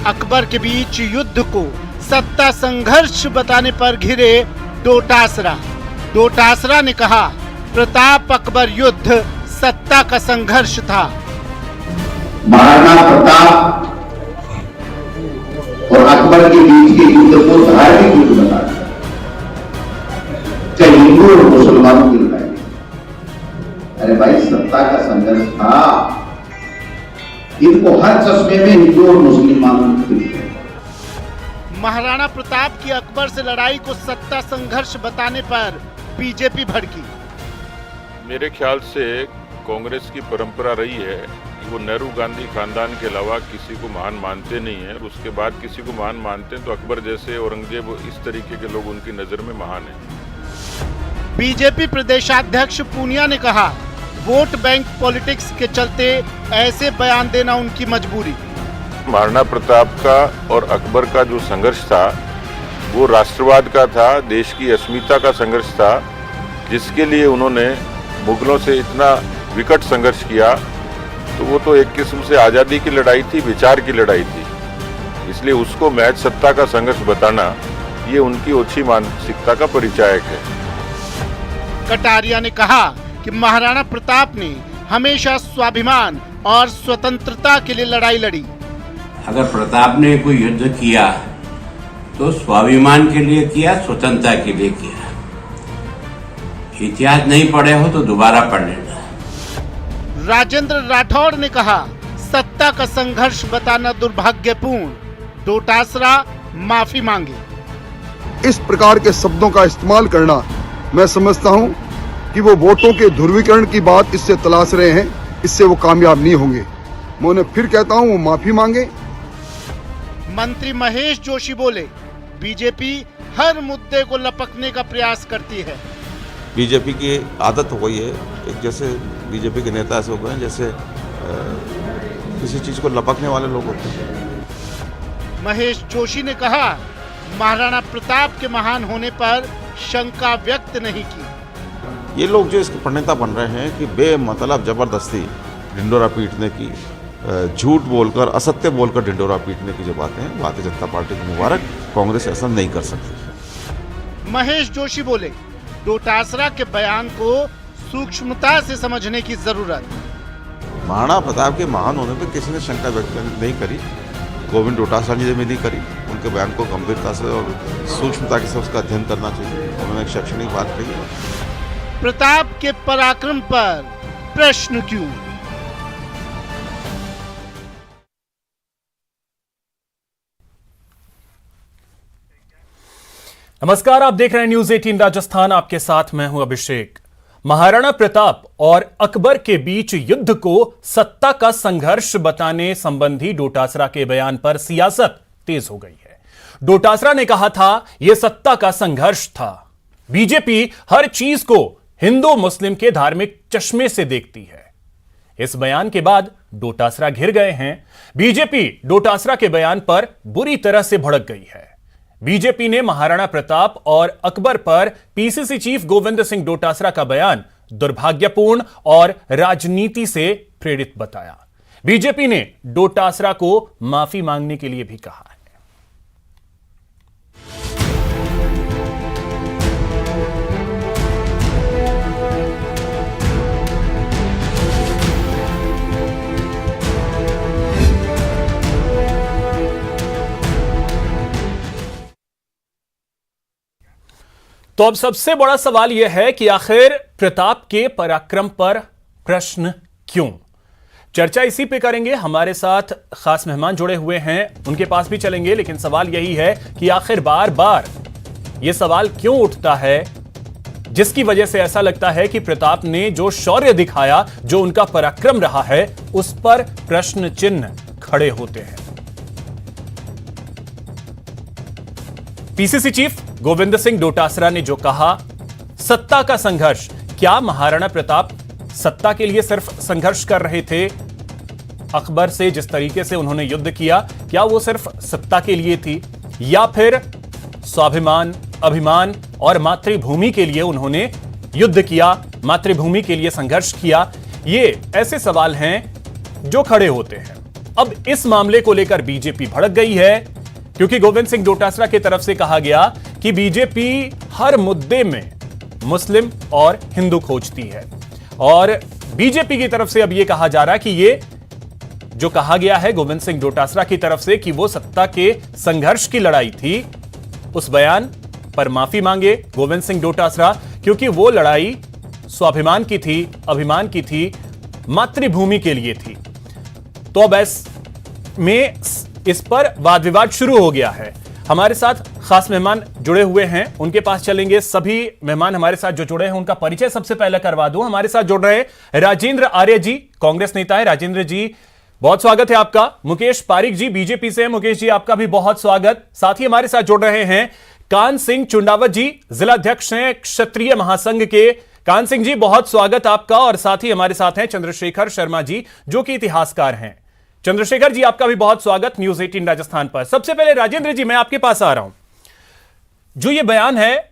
अकबर के बीच युद्ध को सत्ता संघर्ष बताने पर घिरे डोटासरा। डोटासरा ने कहा, प्रताप अकबर युद्ध सत्ता का संघर्ष था। महाराणा प्रताप और अकबर के बीच के युद्ध को धार्मिक युद्ध बता दिया, चाहे हिंदू और मुसलमानों की लड़ाई। अरे भाई, सत्ता का संघर्ष था। इनको हर चश्मे में हिंदू और मुसलमानों की। महाराणा प्रताप की अकबर से लड़ाई को सत्ता संघर्ष बताने पर बीजेपी भड़की। मेरे ख्याल से कांग्रेस की परंपरा रही है कि वो नेहरू गांधी खानदान के अलावा किसी को महान मानते नहीं है, और उसके बाद किसी को महान मानते हैं तो अकबर जैसे, औरंगजेब, इस तरीके के लोग उनकी नजर में महान हैं। बीजेपी प्रदेशाध्यक्ष पूनिया ने कहा, वोट बैंक पॉलिटिक्स के चलते ऐसे बयान देना उनकी मजबूरी। महाराणा प्रताप का और अकबर का जो संघर्ष था वो राष्ट्रवाद का था, देश की अस्मिता का संघर्ष था, जिसके लिए उन्होंने मुगलों से इतना विकट संघर्ष किया। तो वो तो एक किस्म से आज़ादी की लड़ाई थी, विचार की लड़ाई थी। इसलिए उसको महज सत्ता का संघर्ष बताना ये उनकी ओछी मानसिकता का परिचायक है। कटारिया ने कहा कि महाराणा प्रताप ने हमेशा स्वाभिमान और स्वतंत्रता के लिए लड़ाई लड़ी। अगर प्रताप ने कोई युद्ध किया तो स्वाभिमान के लिए किया, स्वतंत्रता के लिए किया। इतिहास नहीं पढ़े हो तो दोबारा पढ़ लेना। राजेंद्र राठौड़ ने कहा, सत्ता का संघर्ष बताना दुर्भाग्यपूर्ण। डोटासरा माफी मांगे। इस प्रकार के शब्दों का इस्तेमाल करना, मैं समझता हूं कि वो वोटों के ध्रुवीकरण की बात इससे तलाश रहे हैं, इससे वो कामयाब नहीं होंगे। मैं उन्हें फिर कहता हूं, वो माफी मांगे। मंत्री महेश जोशी बोले, बीजेपी हर मुद्दे को लपकने का प्रयास करती है। बीजेपी की आदत हो गई है, एक जैसे बीजेपी के नेता ऐसे हो गए हैं जैसे किसी चीज को लपकने वाले लोग होते हैं। महेश जोशी ने कहा, महाराणा प्रताप के महान होने पर शंका व्यक्त नहीं की। ये लोग जो इसके प्रणेता बन रहे हैं कि बेमतलब जबरदस्ती ढिंडोरा पीटने की, झूठ बोलकर, असत्य बोलकर ढिंडोरा पीटने की जो बातें हैं, भारतीय जनता पार्टी को मुबारक। कांग्रेस ऐसा नहीं कर सकती। महेश जोशी बोले, डोटासरा के बयान को सूक्ष्मता से समझने की जरूरत। महाराणा प्रताप के महान होने पर किसी ने शंका व्यक्त नहीं करी, गोविंद डोटासरा जी ने भी नहीं करी। उनके बयान को गंभीरता से और सूक्ष्मता के साथ उसका अध्ययन करना चाहिए। उन्होंने एक शैक्षणिक बात कही। प्रताप के पराक्रम पर प्रश्न क्यों? नमस्कार, आप देख रहे हैं न्यूज 18 राजस्थान। आपके साथ मैं हूं अभिषेक। महाराणा प्रताप और अकबर के बीच युद्ध को सत्ता का संघर्ष बताने संबंधी डोटासरा के बयान पर सियासत तेज हो गई है। डोटासरा ने कहा था, यह सत्ता का संघर्ष था। बीजेपी हर चीज को हिंदू मुस्लिम के धार्मिक चश्मे से देखती है। इस बयान के बाद डोटासरा घिर गए हैं। बीजेपी डोटासरा के बयान पर बुरी तरह से भड़क गई है। बीजेपी ने महाराणा प्रताप और अकबर पर पीसीसी चीफ गोविंद सिंह डोटासरा का बयान दुर्भाग्यपूर्ण और राजनीति से प्रेरित बताया। बीजेपी ने डोटासरा को माफी मांगने के लिए भी कहा है। तो अब सबसे बड़ा सवाल यह है कि आखिर प्रताप के पराक्रम पर प्रश्न क्यों? चर्चा इसी पे करेंगे। हमारे साथ खास मेहमान जुड़े हुए हैं, उनके पास भी चलेंगे। लेकिन सवाल यही है कि आखिर बार बार यह सवाल क्यों उठता है, जिसकी वजह से ऐसा लगता है कि प्रताप ने जो शौर्य दिखाया, जो उनका पराक्रम रहा है, उस पर प्रश्न चिन्ह खड़े होते हैं। पीसीसी चीफ गोविंद सिंह डोटासरा ने जो कहा, सत्ता का संघर्ष, क्या महाराणा प्रताप सत्ता के लिए सिर्फ संघर्ष कर रहे थे? अकबर से जिस तरीके से उन्होंने युद्ध किया, क्या वो सिर्फ सत्ता के लिए थी, या फिर स्वाभिमान, अभिमान और मातृभूमि के लिए उन्होंने युद्ध किया, मातृभूमि के लिए संघर्ष किया? ये ऐसे सवाल हैं जो खड़े होते हैं। अब इस मामले को लेकर बीजेपी भड़क गई है, क्योंकि गोविंद सिंह डोटासरा की तरफ से कहा गया कि बीजेपी हर मुद्दे में मुस्लिम और हिंदू खोजती है। और बीजेपी की तरफ से अब यह कहा जा रहा है कि ये जो कहा गया है गोविंद सिंह डोटासरा की तरफ से कि वो सत्ता के संघर्ष की लड़ाई थी, उस बयान पर माफी मांगे गोविंद सिंह डोटासरा, क्योंकि वो लड़ाई स्वाभिमान की थी, अभिमान की थी, मातृभूमि के लिए थी। तो अब इस पर वाद विवाद शुरू हो गया है। हमारे साथ खास मेहमान जुड़े हुए हैं, उनके पास चलेंगे। सभी मेहमान हमारे साथ जो जुड़े हैं उनका परिचय सबसे पहले करवा दूं। हमारे साथ जुड़ रहे हैं राजेंद्र आर्य जी, कांग्रेस नेता है। राजेंद्र जी, बहुत स्वागत है आपका। मुकेश पारिक जी बीजेपी से हैं। मुकेश जी, आपका भी बहुत स्वागत। साथ ही हमारे साथ जुड़ रहे हैं कान सिंह चुंडावत जी, जिला अध्यक्ष हैं क्षत्रिय महासंघ के। कान सिंह जी, बहुत स्वागत आपका। और साथ ही हमारे साथ हैं चंद्रशेखर शर्मा जी, जो कि इतिहासकार हैं। चंद्रशेखर जी, आपका भी बहुत स्वागत न्यूज 18 राजस्थान पर। सबसे पहले राजेंद्र जी, मैं आपके पास आ रहा हूं। जो ये बयान है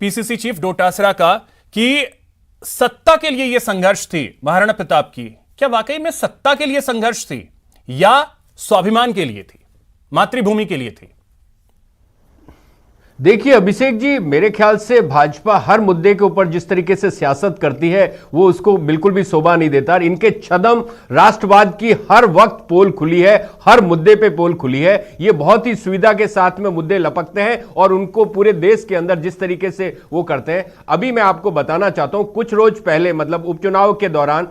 पीसीसी चीफ डोटासरा का कि सत्ता के लिए यह संघर्ष थी महाराणा प्रताप की, क्या वाकई में सत्ता के लिए संघर्ष थी या स्वाभिमान के लिए थी, मातृभूमि के लिए थी? देखिए अभिषेक जी, मेरे ख्याल से भाजपा हर मुद्दे के ऊपर जिस तरीके से सियासत करती है वो उसको बिल्कुल भी शोभा नहीं देता। इनके छदम राष्ट्रवाद की हर वक्त पोल खुली है, हर मुद्दे पे पोल खुली है। ये बहुत ही सुविधा के साथ में मुद्दे लपकते हैं और उनको पूरे देश के अंदर जिस तरीके से वो करते हैं। अभी मैं आपको बताना चाहता हूं, कुछ रोज पहले मतलब उपचुनाव के दौरान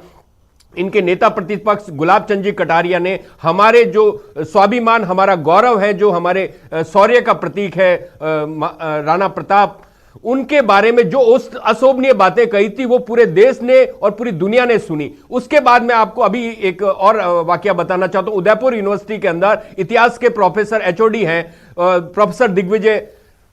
इनके नेता प्रतिपक्ष गुलाब चंद जी कटारिया ने हमारे जो स्वाभिमान, हमारा गौरव है, जो हमारे शौर्य का प्रतीक है राणा प्रताप, उनके बारे में जो अशोभनीय बातें कही थी वो पूरे देश ने और पूरी दुनिया ने सुनी। उसके बाद मैं आपको अभी एक और वाकया बताना चाहता हूं। उदयपुर यूनिवर्सिटी के अंदर इतिहास के प्रोफेसर एचओडी हैं प्रोफेसर दिग्विजय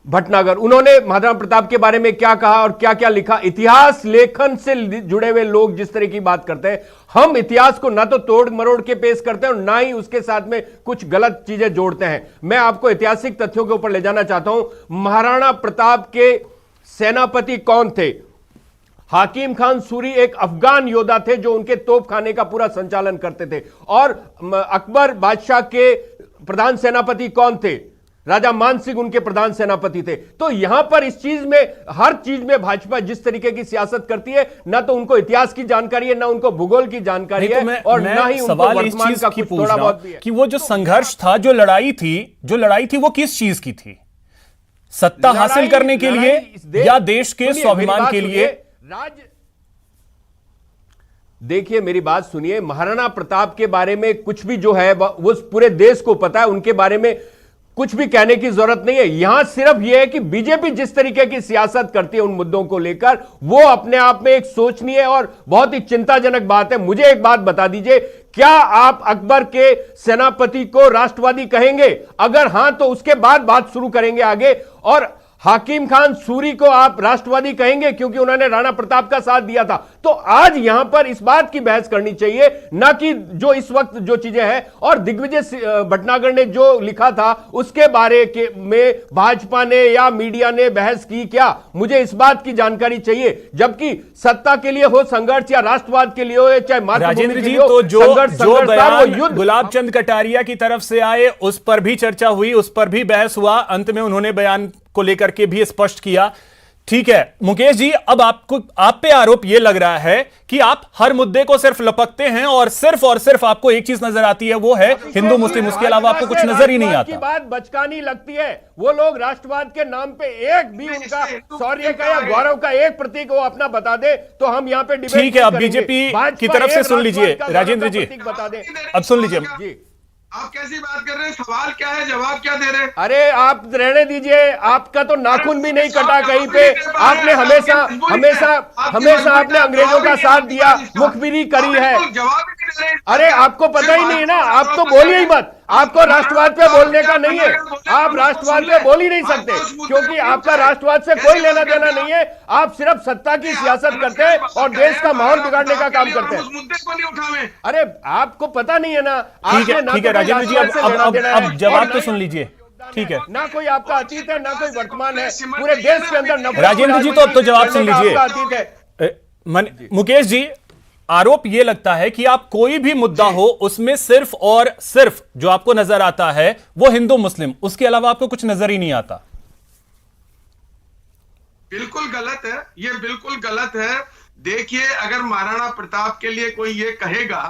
भटनागर, उन्होंने महाराणा प्रताप के बारे में क्या कहा और क्या क्या लिखा। इतिहास लेखन से जुड़े हुए लोग जिस तरह की बात करते हैं, हम इतिहास को ना तो तोड़ मरोड़ के पेश करते हैं और ना ही उसके साथ में कुछ गलत चीजें जोड़ते हैं। मैं आपको ऐतिहासिक तथ्यों के ऊपर ले जाना चाहता हूं। महाराणा प्रताप के सेनापति कौन थे? हाकिम खान सूरी एक अफगान योद्धा थे जो उनके तोपखाने का पूरा संचालन करते थे। और अकबर बादशाह के प्रधान सेनापति कौन थे? राजा मान सिंह उनके प्रधान सेनापति थे। तो यहां पर इस चीज में, हर चीज में भाजपा जिस तरीके की सियासत करती है, ना तो उनको इतिहास की जानकारी है, ना उनको भूगोल की जानकारी है और ना ही उनको वर्तमान का कुछ थोड़ा बहुत भी है। कि वो जो संघर्ष था, जो लड़ाई थी वो किस चीज की थी? सत्ता हासिल करने के लिए या देश के स्वाभिमान के लिए? देखिए मेरी बात सुनिए, महाराणा प्रताप के बारे में कुछ भी जो है वो पूरे देश को पता है। उनके बारे में कुछ भी कहने की जरूरत नहीं है। यहां सिर्फ यह है कि बीजेपी जिस तरीके की सियासत करती है उन मुद्दों को लेकर, वो अपने आप में एक सोचनीय और बहुत ही चिंताजनक बात है। मुझे एक बात बता दीजिए, क्या आप अकबर के सेनापति को राष्ट्रवादी कहेंगे? अगर हां तो उसके बाद बात शुरू करेंगे आगे। और हाकिम खान सूरी को आप राष्ट्रवादी कहेंगे क्योंकि उन्होंने राणा प्रताप का साथ दिया था। तो आज यहां पर इस बात की बहस करनी चाहिए, ना कि जो इस वक्त जो चीजें हैं। और दिग्विजय भटनागर ने जो लिखा था उसके बारे में भाजपा ने या मीडिया ने बहस की क्या? मुझे इस बात की जानकारी चाहिए। जबकि सत्ता के लिए हो संघर्ष या राष्ट्रवाद के लिए हो, चाहे राजेंद्र जी, तो जो बयान गुलाब चंद कटारिया की तरफ से आए उस पर भी चर्चा हुई, उस पर भी बहस हुआ। अंत में उन्होंने बयान को लेकर के भी स्पष्ट किया। ठीक है मुकेश जी, अब आप पे आरोप यह लग रहा है कि आप हर मुद्दे को सिर्फ लपकते हैं और सिर्फ आपको एक चीज नजर आती है, वो है हिंदू मुस्लिम, उसके अलावा आपको कुछ नजर ही नहीं आता। की बात बचकानी लगती है। वो लोग राष्ट्रवाद के नाम पे एक भी उनका शौर्य का या गौरव का एक प्रतीक वो अपना बता दे तो हम यहाँ पे डिबेट। ठीक है, अब बीजेपी की तरफ से सुन लीजिए राजेंद्र जी, बता दे, अब सुन लीजिए जी। आप कैसी बात कर रहे हैं? सवाल क्या है, जवाब क्या दे रहे हैं? अरे आप रहने दीजिए, आपका तो नाखून भी नहीं कटा कहीं पे। आपने हमेशा आपने अंग्रेजों का साथ दिया, मुखबिरी करी है। अरे आपको पता ही नहीं है ना, आप तो बोलिए ही मत। आपको राष्ट्रवाद पे बोलने का नहीं है, आप राष्ट्रवाद पे बोल ही नहीं सकते क्योंकि आपका राष्ट्रवाद से कोई लेना देना नहीं है। आप सिर्फ सत्ता की सियासत करते हैं और देश का माहौल बिगाड़ने का काम करते हैं। मुद्दे को नहीं उठावे। अरे आपको पता नहीं है ना। ठीक है राजेंद्र जी, अब जवाब तो सुन लीजिए। ठीक है, ना कोई आपका अतीत है ना कोई वर्तमान है, पूरे देश के अंदर राजेंद्र जी तो अब तो जवाब सुन लीजिए। मुकेश जी, आरोप यह लगता है कि आप कोई भी मुद्दा हो उसमें सिर्फ और सिर्फ जो आपको नजर आता है वो हिंदू मुस्लिम, उसके अलावा आपको कुछ नजर ही नहीं आता। बिल्कुल गलत है, ये बिल्कुल गलत है। देखिए, अगर महाराणा प्रताप के लिए कोई ये कहेगा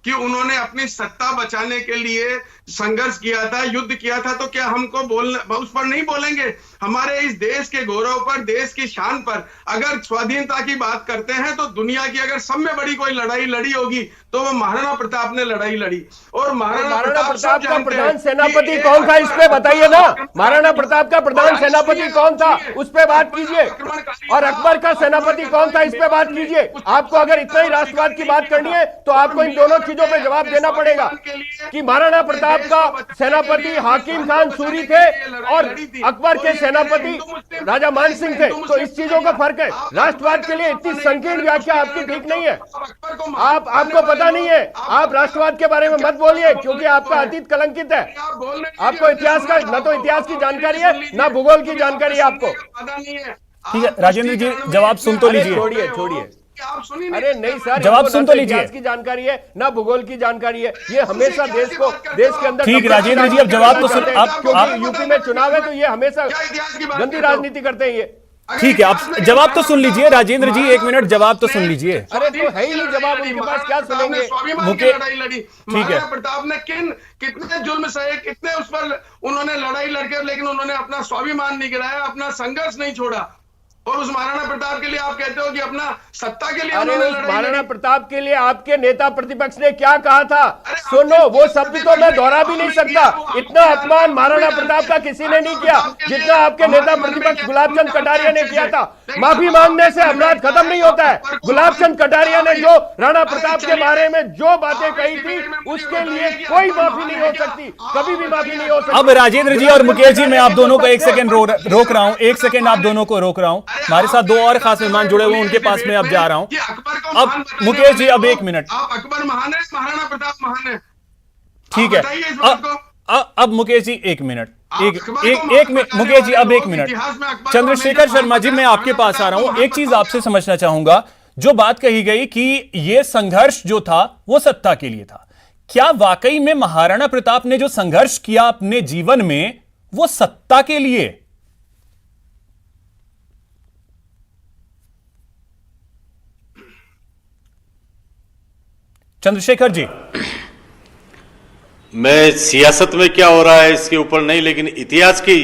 कि उन्होंने अपनी सत्ता बचाने के लिए संघर्ष किया था, युद्ध किया था, तो क्या हमको उस पर नहीं बोलेंगे? हमारे इस देश के गौरव पर, देश की शान पर अगर स्वाधीनता की बात करते हैं तो दुनिया की अगर सब में बड़ी कोई लड़ाई लड़ी होगी तो वो महाराणा प्रताप ने लड़ाई लड़ी। और महाराणा प्रताप का प्रधान सेनापति कौन था, इस पे बताइए ना। महाराणा प्रताप का प्रधान सेनापति कौन था, उस पे बात कीजिए। और अकबर का सेनापति कौन था, इस पे बात कीजिए। आपको अगर इतना ही राष्ट्रवाद की बात करनी है तो आपको इन दोनों चीजों पे जवाब देना पड़ेगा कि महाराणा प्रताप का सेनापति हाकिम खान सूरी थे और अकबर के सेनापति राजा मान सिंह थे। तो इस चीजों का फर्क है। राष्ट्रवाद के लिए इतनी संकीर्ण व्याख्या आपकी ठीक नहीं है। आपको पता नहीं है, आप राष्ट्रवाद के बारे में मत बोलिए क्योंकि आपका अतीत कलंकित है। आपको इतिहास का न तो इतिहास की जानकारी है ना भूगोल की जानकारी है आपको। ठीक है राजेंद्र जी, जवाब सुन तो लीजिए। छोड़िए अरे नहीं सर, जवाब सुन तो लीजिए। इतिहास की जानकारी है ना भूगोल की जानकारी है। ये हमेशा देश के अंदर। ठीक राजेंद्र जी, अब जवाब तो सुन। आप यूपी में चुनाव है तो ये हमेशा गंदी राजनीति करते हैं ये। ठीक है, आप जवाब तो सुन लीजिए राजेंद्र जी, 1 मिनट जवाब तो सुन लीजिए। अरे तो है ही नहीं जवाब, उनके पास क्या सुनेंगे। लड़ाई लड़ी ठीक है, प्रताप ने कितने जुल्म सहे, कितने उस पर उन्होंने लड़ाई लड़कर, लेकिन उन्होंने अपना स्वाभिमान नहीं गिराया, अपना संघर्ष नहीं छोड़ा। और उस महाराणा प्रताप के लिए आप कहते हो कि अपना सत्ता के लिए उन्होंने लड़ाई। महाराणा प्रताप के लिए आपके नेता प्रतिपक्ष ने क्या कहा था सुनो, वो शब्द तो मैं दोहरा भी नहीं सकता। इतना अपमान महाराणा प्रताप का किसी ने नहीं किया जितना आपके नेता प्रतिपक्ष गुलाब चंद कटारिया ने किया था। माफी मांगने से अपराध खत्म नहीं होता है। गुलाब चंद कटारिया ने जो राणा प्रताप के बारे में जो बातें कही थी उसके लिए कोई माफी नहीं हो सकती, कभी भी माफी नहीं हो सकती। अब राजेंद्र जी और मुकेश जी, मैं आप दोनों को 1 सेकंड रोक रहा हूं। 1 सेकंड आप दोनों को रोक रहा हूं। हमारे साथ 2 और खास मेहमान जुड़े हुए, उनके पास में अब जा रहा हूं। अब मुकेश जी, अब 1 मिनट। अकबर महान है, महाराणा प्रताप महान है। ठीक है, अब मुकेश जी 1 मिनट। एक मिनट मुकेश जी, अब 1 मिनट। चंद्रशेखर शर्मा जी, मैं आपके पास आ रहा हूं। एक चीज आपसे समझना चाहूंगा, जो बात कही गई कि यह संघर्ष जो था वो सत्ता के लिए था, क्या वाकई में महाराणा प्रताप ने जो संघर्ष किया अपने जीवन में वो सत्ता के लिए? चंद्रशेखर जी, मैं सियासत में क्या हो रहा है इसके ऊपर नहीं, लेकिन इतिहास की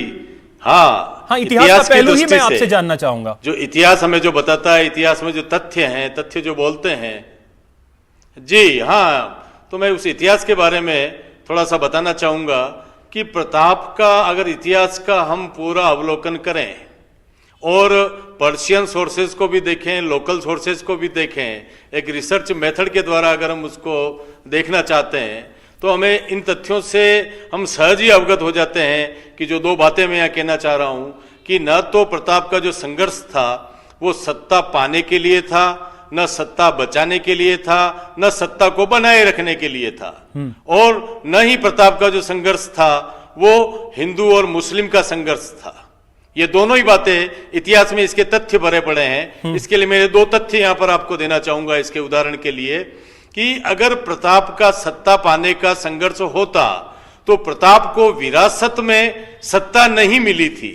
हाँ इतिहास का पहलू ही मैं आपसे जानना चाहूंगा। जो इतिहास हमें जो बताता है, इतिहास में जो तथ्य हैं, तथ्य जो बोलते हैं जी, हाँ, तो मैं उस इतिहास के बारे में थोड़ा सा बताना चाहूंगा कि प्रताप का अगर इतिहास का हम पूरा अवलोकन करें और पर्शियन सोर्सेज को भी देखें, लोकल सोर्सेज को भी देखें, एक रिसर्च मेथड के द्वारा अगर हम उसको देखना चाहते हैं तो हमें इन तथ्यों से हम सहज ही अवगत हो जाते हैं कि जो 2 बातें मैं यहाँ कहना चाह रहा हूँ कि न तो प्रताप का जो संघर्ष था वो सत्ता पाने के लिए था, न सत्ता बचाने के लिए था, न सत्ता को बनाए रखने के लिए था, और न ही प्रताप का जो संघर्ष था वो हिंदू और मुस्लिम का संघर्ष था। ये दोनों ही बातें इतिहास में इसके तथ्य भरे पड़े हैं। इसके लिए मेरे 2 तथ्य यहां पर आपको देना चाहूंगा इसके उदाहरण के लिए कि अगर प्रताप का सत्ता पाने का संघर्ष होता तो प्रताप को विरासत में सत्ता नहीं मिली थी।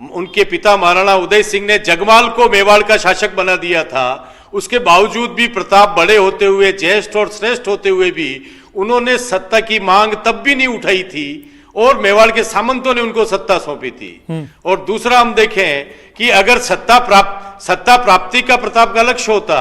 उनके पिता महाराणा उदय सिंह ने जगमाल को मेवाड़ का शासक बना दिया था। उसके बावजूद भी प्रताप बड़े होते हुए, ज्येष्ठ और श्रेष्ठ होते हुए भी उन्होंने सत्ता की मांग तब भी नहीं उठाई थी और मेवाड़ के सामंतों ने उनको सत्ता सौंपी थी। और दूसरा हम देखें कि अगर सत्ता प्राप्ति का प्रताप का लक्ष्य होता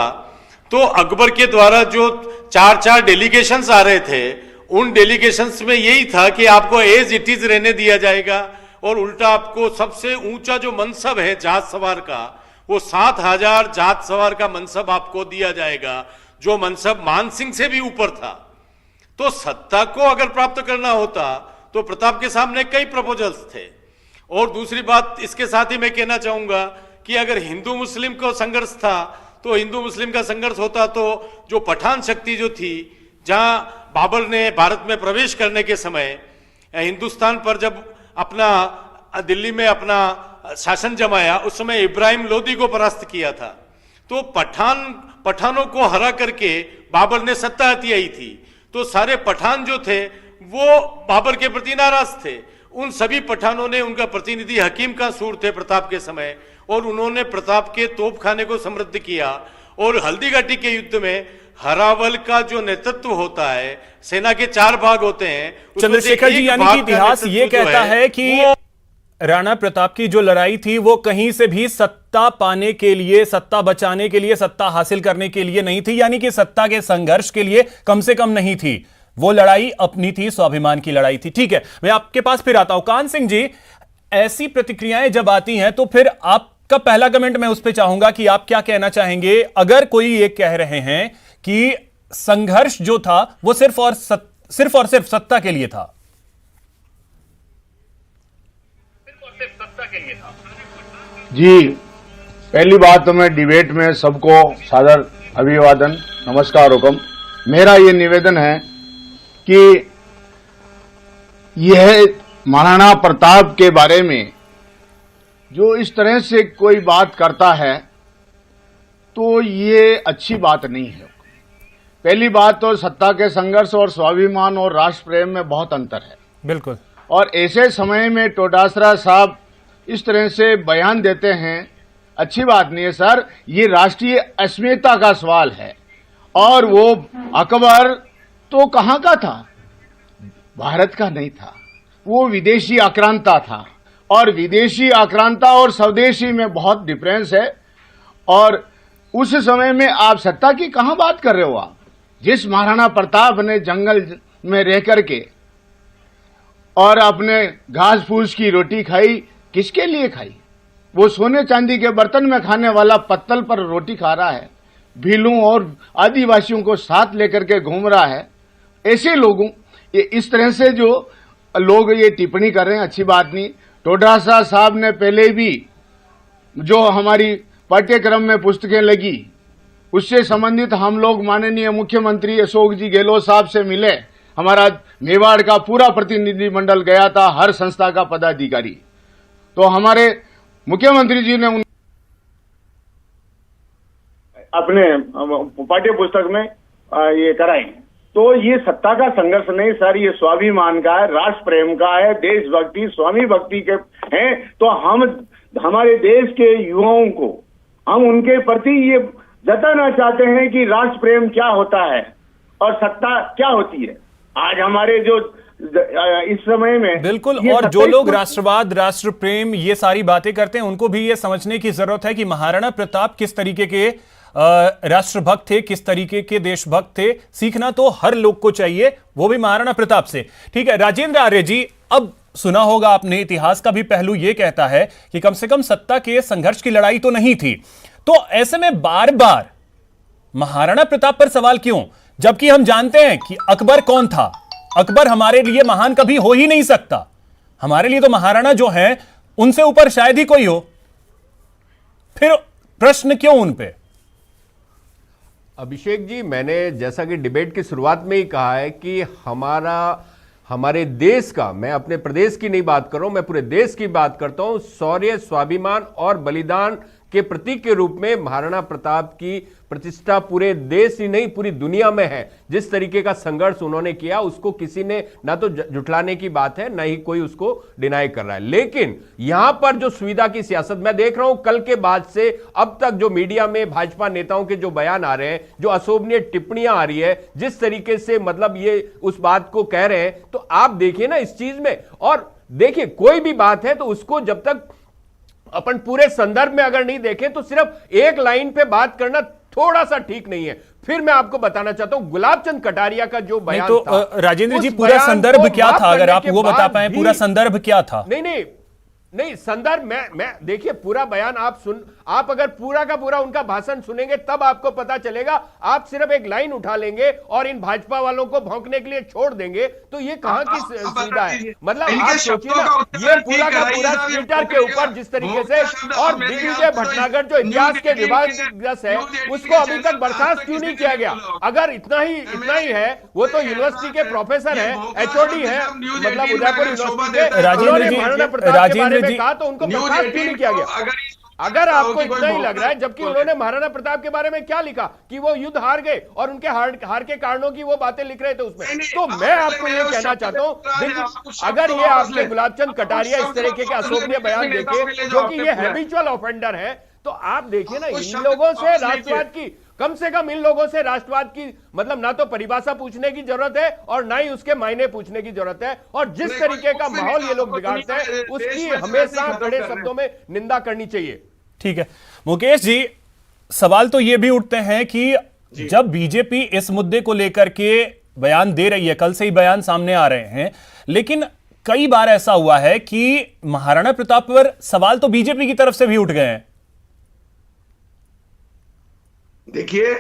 तो अकबर के द्वारा जो 4 डेलीगेशंस आ रहे थे, उन डेलीगेशंस में यही था कि आपको एज इट इज रहने दिया जाएगा और उल्टा आपको सबसे ऊंचा जो मनसब है जात सवार का, वो 7000 जात सवार का मनसब आपको दिया जाएगा, जो मनसब मान सिंह से भी ऊपर था। तो सत्ता को अगर प्राप्त करना होता तो प्रताप के सामने कई प्रपोजल्स थे। और दूसरी बात इसके साथ ही मैं कहना चाहूंगा कि अगर हिंदू मुस्लिम को संघर्ष था तो हिंदू मुस्लिम का संघर्ष होता तो जो पठान शक्ति जो थी, जहां बाबर ने भारत में प्रवेश करने के समय हिंदुस्तान पर जब अपना दिल्ली में अपना शासन जमाया, उस समय इब्राहिम लोदी को परास्त किया था। तो पठानों को हरा करके बाबर ने सत्ता हथियाई थी, तो सारे पठान जो थे वो बाबर के प्रति नाराज थे। उन सभी पठानों ने, उनका प्रतिनिधि हकीम का सूर थे प्रताप के समय, और उन्होंने प्रताप के तोपखाने को समृद्ध किया। और हल्दीघाटी के युद्ध में हरावल का जो नेतृत्व होता है, सेना के 4 भाग होते हैं, चंद्रशेखर जी, यानी कि इतिहास ये कहता है कि राणा प्रताप की जो लड़ाई थी वो कहीं से भी सत्ता पाने के लिए, सत्ता बचाने के लिए, सत्ता हासिल करने के लिए नहीं थी, यानी कि सत्ता के संघर्ष के लिए कम से कम नहीं थी। वो लड़ाई अपनी थी, स्वाभिमान की लड़ाई थी। ठीक है, मैं आपके पास फिर आता हूं। कान सिंह जी, ऐसी प्रतिक्रियाएं जब आती हैं तो फिर आपका पहला कमेंट मैं उस पर चाहूंगा कि आप क्या कहना चाहेंगे अगर कोई ये कह रहे हैं कि संघर्ष जो था वो सिर्फ और सिर्फ सत्ता के लिए था। जी, पहली बात तो मैं डिबेट में सबको सादर अभिवादन, नमस्कार, हुक्म। मेरा ये निवेदन है कि यह महाराणा प्रताप के बारे में जो इस तरह से कोई बात करता है तो ये अच्छी बात नहीं है। पहली बात तो सत्ता के संघर्ष और स्वाभिमान और राष्ट्र प्रेम में बहुत अंतर है। बिल्कुल। और ऐसे समय में डोटासरा साहब इस तरह से बयान देते हैं, अच्छी बात नहीं है सर। ये राष्ट्रीय अस्मिता का सवाल है। और वो अकबर तो कहाँ का था? भारत का नहीं था, वो विदेशी आक्रांता था। और विदेशी आक्रांता और स्वदेशी में बहुत डिफरेंस है। और उस समय में आप सत्ता की कहाँ बात कर रहे हो? आप जिस महाराणा प्रताप ने जंगल में रह करके और अपने घास फूस की रोटी खाई, किसके लिए खाई? वो सोने चांदी के बर्तन में खाने वाला पत्तल पर रोटी खा रहा है, भीलों और आदिवासियों को साथ लेकर के घूम रहा है। ऐसे लोगों, ये इस तरह से जो लोग ये टिप्पणी कर रहे हैं, अच्छी बात नहीं। डोटासरा साहब ने पहले भी जो हमारी पाठ्यक्रम में पुस्तकें लगी उससे संबंधित हम लोग माननीय मुख्यमंत्री अशोक जी गहलोत साहब से मिले। हमारा मेवाड़ का पूरा प्रतिनिधिमंडल गया था, हर संस्था का पदाधिकारी। तो हमारे मुख्यमंत्री जी ने अपने पाठ्य पुस्तक में ये कराई। तो ये सत्ता का संघर्ष नहीं सर, ये स्वाभिमान का है, राष्ट्र प्रेम का है, देशभक्ति, स्वामी भक्ति के हैं। तो हम हमारे देश के युवाओं को हम उनके प्रति ये जताना चाहते हैं कि राष्ट्र प्रेम क्या होता है और सत्ता क्या होती है। आज हमारे जो इस समय में बिल्कुल, और जो लोग राष्ट्रवाद, राष्ट्र प्रेम ये सारी बातें करते हैं उनको भी ये समझने की जरूरत है कि महाराणा प्रताप किस तरीके के राष्ट्रभक्त थे, किस तरीके के देशभक्त थे। सीखना तो हर लोग को चाहिए, वो भी महाराणा प्रताप से। ठीक है, राजेंद्र आर्य जी, अब सुना होगा आपने, इतिहास का भी पहलू यह कहता है कि कम से कम सत्ता के संघर्ष की लड़ाई तो नहीं थी। तो ऐसे में बार बार महाराणा प्रताप पर सवाल क्यों, जबकि हम जानते हैं कि अकबर कौन था? अकबर हमारे लिए महान कभी हो ही नहीं सकता। हमारे लिए तो महाराणा जो है उनसे ऊपर शायद ही कोई हो। फिर प्रश्न क्यों उन पे? अभिषेक जी, मैंने जैसा कि डिबेट की शुरुआत में ही कहा है कि हमारे देश का, मैं अपने प्रदेश की नहीं बात कर रहा हूं, मैं पूरे देश की बात करता हूं, शौर्य, स्वाभिमान और बलिदान के प्रतीक के रूप में महाराणा प्रताप की प्रतिष्ठा पूरे देश ही नहीं पूरी दुनिया में है। जिस तरीके का संघर्ष उन्होंने किया उसको किसी ने ना तो जुटलाने की बात है, ना ही कोई उसको डिनाई कर रहा है। लेकिन यहां पर जो सुविधा की सियासत मैं देख रहा हूं कल के बाद से अब तक, जो मीडिया में भाजपा नेताओं के जो बयान आ रहे हैं, जो अशोभनीय टिप्पणियां आ रही है, जिस तरीके से मतलब ये उस बात को कह रहे हैं, तो आप देखिए ना इस चीज में। और देखिए, कोई भी बात है तो उसको जब तक अपन पूरे संदर्भ में अगर नहीं देखें तो सिर्फ एक लाइन पे बात करना थोड़ा सा ठीक नहीं है। फिर मैं आपको बताना चाहता हूं गुलाबचंद कटारिया का जो बयान तो था, राजेंद्र जी, पूरा संदर्भ क्या था? अगर आप वो बता पाए, पूरा संदर्भ क्या था? नहीं संदर्भ मैं देखिए, पूरा बयान आप अगर पूरा का पूरा उनका भाषण सुनेंगे तब आपको पता चलेगा। आप सिर्फ एक लाइन उठा लेंगे और इन भाजपा वालों को भौंकने के लिए छोड़ देंगे, तो ये कहां की सुविधा है? मतलब आप सोचिए ना, ये पूरा का पूरा ट्विटर के ऊपर जिस तरीके से, और दिग्विजय भटनागर जो इतिहास के विभाग है उसको अभी तक बर्खास्त क्यों नहीं किया गया? अगर इतना ही है, वो तो यूनिवर्सिटी के प्रोफेसर है, HOD है, मतलब उदयपुर यूनिवर्सिटी के। राजेंद्र जी, कहा तो उनको बर्खास्त क्यों नहीं किया गया? अगर आपको इतना ही लग रहा है, जबकि उन्होंने महाराणा प्रताप के बारे में क्या लिखा कि वो युद्ध हार गए और उनके हार के कारणों की वो बातें लिख रहे थे उसमें, तो मैं आपको ये कहना चाहता हूं, अगर ये आपने गुलाबचंद कटारिया इस तरीके के अशोभनीय बयान देखे जो कि ये हैबिचुअल ऑफेंडर है, तो आप देखिए ना, इन लोगों से राष्ट्रवाद की, कम से कम इन लोगों से राष्ट्रवाद की मतलब ना तो परिभाषा पूछने की जरूरत है और ना ही उसके मायने पूछने की जरूरत है, और जिस तरीके का माहौल ये लोग बिगाड़ते हैं उसकी हमेशा कड़े शब्दों में निंदा करनी चाहिए। ठीक है मुकेश जी, सवाल तो ये भी उठते हैं कि जब बीजेपी इस मुद्दे को लेकर के बयान दे रही है, कल से ही बयान सामने आ रहे हैं, लेकिन कई बार ऐसा हुआ है कि महाराणा प्रताप पर सवाल तो बीजेपी की तरफ से भी उठ गए हैं। देखिए,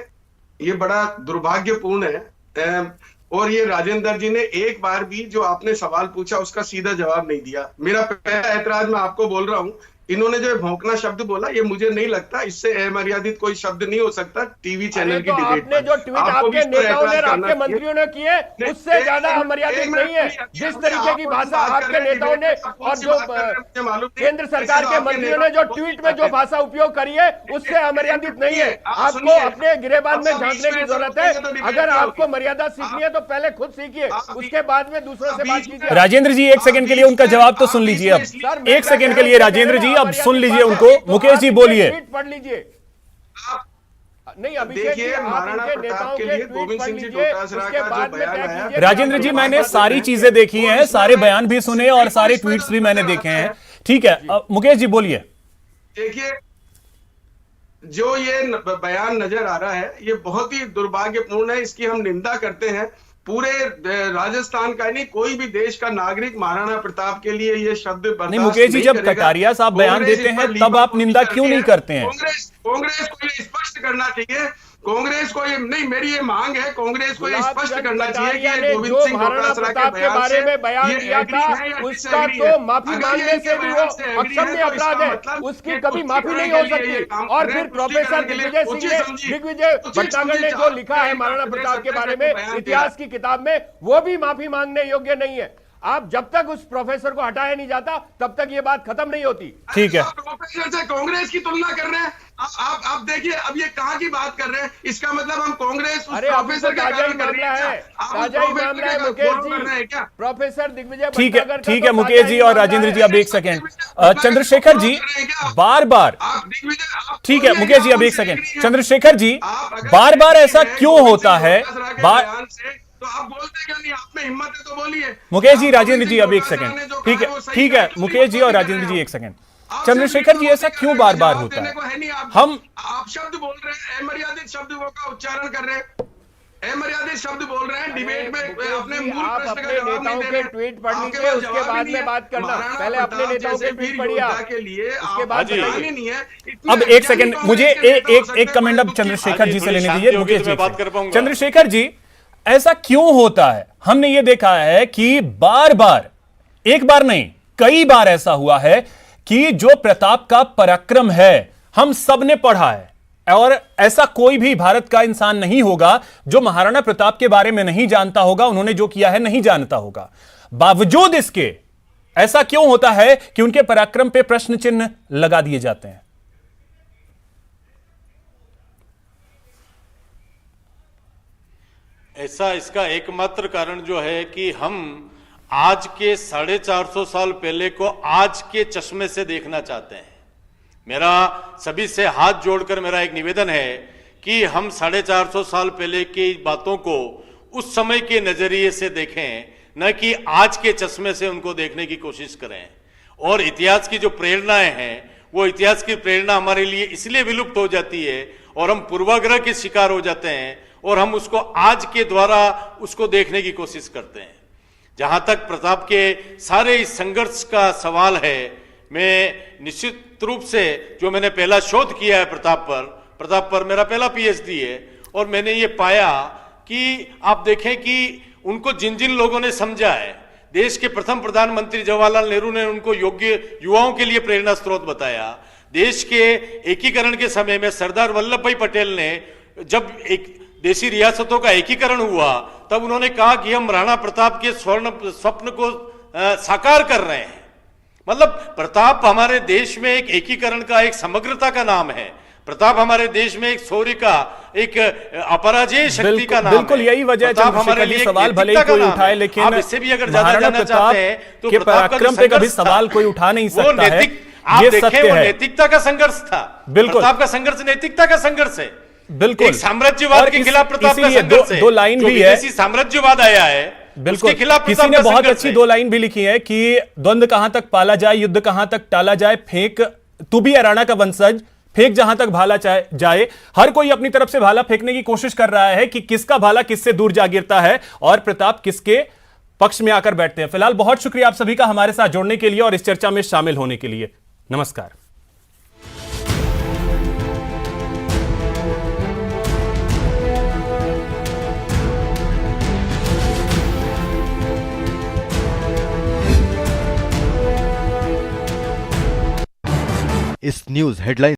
ये बड़ा दुर्भाग्यपूर्ण है और ये राजेंद्र जी ने एक बार भी जो आपने सवाल पूछा उसका सीधा जवाब नहीं दिया। मेरा पहला ऐतराज मैं आपको बोल रहा हूं, इन्होंने जो भौंकना शब्द बोला, ये मुझे नहीं लगता इससे अमर्यादित कोई शब्द नहीं हो सकता टीवी चैनल की डिबेट में। जो ट्वीट आपके नेताओं ने, आपके मंत्रियों ने किए, उससे ज्यादा अमर्यादित नहीं है। जिस तरीके की भाषा आपके नेताओं ने और जो केंद्र सरकार के मंत्रियों ने जो ट्वीट में जो भाषा उपयोग करी है, उससे अमर्यादित नहीं है। आपको अपने गिरेबान में झांकने की जरूरत है। अगर आपको मर्यादा सीखनी है तो पहले खुद सीखिए, उसके बाद में दूसरों से बात कीजिए। राजेंद्र जी, एक सेकंड के लिए उनका जवाब तो सुन लीजिए। अब एक सेकंड के लिए राजेंद्र जी अब सुन लीजिए उनको। मुकेश जी बोलिए। पढ़ लीजिए। नहीं, देखिए, महाराणा प्रताप के लिए गोविंद सिंह जी डोटासरा का जो बयान है, राजेंद्र जी, मैंने सारी चीजें देखी हैं, सारे बयान भी सुने और सारे ट्वीट्स भी मैंने देखे हैं। ठीक है, मुकेश जी बोलिए। देखिए, जो ये बयान नजर आ रहा है ये बहुत ही दुर्भाग्यपूर्ण है, इसकी हम निंदा करते हैं। पूरे राजस्थान का नहीं, कोई भी देश का नागरिक महाराणा प्रताप के लिए ये शब्द नहीं। मुकेश जी, जब कटारिया साहब बयान देते हैं तब आप निंदा क्यों नहीं करते हैं? कांग्रेस को ये स्पष्ट करना चाहिए, कांग्रेस को ये नहीं, मेरी ये मांग है, कांग्रेस को ये स्पष्ट करना चाहिए कि ये गोविंद सिंह डोटासरा के बारे में बयान दिया था उसका तो माफी मांगने से भी वो अक्षम्य अपराध है, उसकी कभी माफी नहीं हो सकती। और फिर प्रोफेसर दिग्विजय भटनागर ने जो लिखा है महाराणा प्रताप के बारे में इतिहास की किताब में, वो भी माफी मांगने योग्य नहीं है। आप जब तक उस प्रोफेसर को हटाया नहीं जाता तब तक ये बात खत्म नहीं होती। ठीक है, प्रोफेसर से कांग्रेस की तुलना कर रहे हैं आप देखिए, अब ये कहां की बात कर रहे हैं? इसका मतलब हम कांग्रेस उस प्रोफेसर का ताजा ही मामला है, ताजा ही मामला है मुकेश जी। प्रोफेसर दिग्विजय ठीक है मुकेश जी और राजेंद्र जी, अब एक सेकेंड। चंद्रशेखर जी बार बार, ठीक है मुकेश जी, अब एक सेकेंड। चंद्रशेखर जी, बार बार ऐसा क्यों होता है? तो आप बोलते क्यों नहीं? आप में हिम्मत है तो बोलिए। मुकेश जी, राजेंद्र जी, अब एक सेकंड। ठीक है मुकेश जी और राजेंद्र जी, एक सेकंड। चंद्रशेखर जी, ऐसा क्यों बार बार होता है? हम आप शब्द बोल रहे हैं, अमर्यादित शब्दों का उच्चारण कर रहे हैं, अमर्यादित शब्द बोल रहे हैं डिबेट में। अपने मूल प्रश्न का जवाब नहीं दे रहे। ट्वीट पढ़ लीजिए, उसके बाद में बात करना। पहले अपने नेताओं के ट्वीट पढ़िए के लिए, उसके बाद नहीं है। अब एक सेकंड, मुझे एक कमेंट अब चंद्रशेखर जी से लेने दीजिए। मुकेश जी, चंद्रशेखर जी, ऐसा क्यों होता है? हमने यह देखा है कि बार बार, एक बार नहीं कई बार ऐसा हुआ है कि जो प्रताप का पराक्रम है हम सब ने पढ़ा है, और ऐसा कोई भी भारत का इंसान नहीं होगा जो महाराणा प्रताप के बारे में नहीं जानता होगा, उन्होंने जो किया है नहीं जानता होगा। बावजूद इसके ऐसा क्यों होता है कि उनके पराक्रम पे प्रश्न चिन्ह लगा दिए जाते हैं? ऐसा इसका एकमात्र कारण जो है कि हम आज के 450 साल पहले को आज के चश्मे से देखना चाहते हैं। मेरा सभी से हाथ जोड़कर मेरा एक निवेदन है कि हम 450 साल पहले की बातों को उस समय के नजरिए से देखें, न कि आज के चश्मे से उनको देखने की कोशिश करें। और इतिहास की जो प्रेरणाएं हैं, वो इतिहास की प्रेरणा हमारे लिए इसलिए विलुप्त हो जाती है और हम पूर्वाग्रह के शिकार हो जाते हैं और हम उसको आज के द्वारा उसको देखने की कोशिश करते हैं। जहां तक प्रताप के सारे इस संघर्ष का सवाल है, मैं निश्चित रूप से जो मैंने पहला शोध किया है प्रताप पर मेरा पहला पीएचडी है, और मैंने ये पाया कि आप देखें कि उनको जिन जिन लोगों ने समझा है, देश के प्रथम प्रधानमंत्री जवाहरलाल नेहरू ने उनको योग्य युवाओं के लिए प्रेरणा स्रोत बताया। देश के एकीकरण के समय में सरदार वल्लभ भाई पटेल ने, जब एक देशी रियासतों का एकीकरण हुआ, तब उन्होंने कहा कि हम राणा प्रताप के स्वप्न को साकार कर रहे हैं। मतलब प्रताप हमारे देश में एक एकीकरण का, एक समग्रता का नाम है। प्रताप हमारे देश में एक शौर्य का, एक अपराजेय शक्ति का नाम है। बिल्कुल यही वजह है चंद्रशेखर जी, सवाल भले ही कोई उठाए, लेकिन आप इससे भी अगर ज्यादा महाराणा जानना प्रताप चाहते हैं तो के प्रताप का जो पराक्रम पे कभी संघर्ष था, सवाल कोई उठा नहीं वो सकता है। आप ये देखें, सत्य वो है। नैतिकता का संघर्ष था। बिल्कुल। प्रताप का संघर्ष नैतिकता का संघर्ष है। बिल्कुल। एक साम्राज्यवाद के खिलाफ प्रताप का इसीलिए संघर्ष है। दो लाइन जो भी है। विदेशी साम्राज्यवाद आया है, बिल्कुल। उसके खिलाफ किसी प्रताप ने का बहुत संघर्ष अच्छी है। 2 लाइन भी लिखी है कि द्वंद्व कहां तक पाला जाए, युद्ध कहां तक टाला जाए, फेंक तू भी अराणा का वंशज, फेंक जहां तक भाला जाए। हर कोई अपनी तरफ से भाला फेंकने की कोशिश कर रहा है कि किसका भाला किससे दूर जा गिरता है और प्रताप किसके पक्ष में आकर बैठते हैं। फिलहाल बहुत शुक्रिया आप सभी का हमारे साथ जुड़ने के लिए और इस चर्चा में शामिल होने के लिए। नमस्कार। इस न्यूज हेडलाइन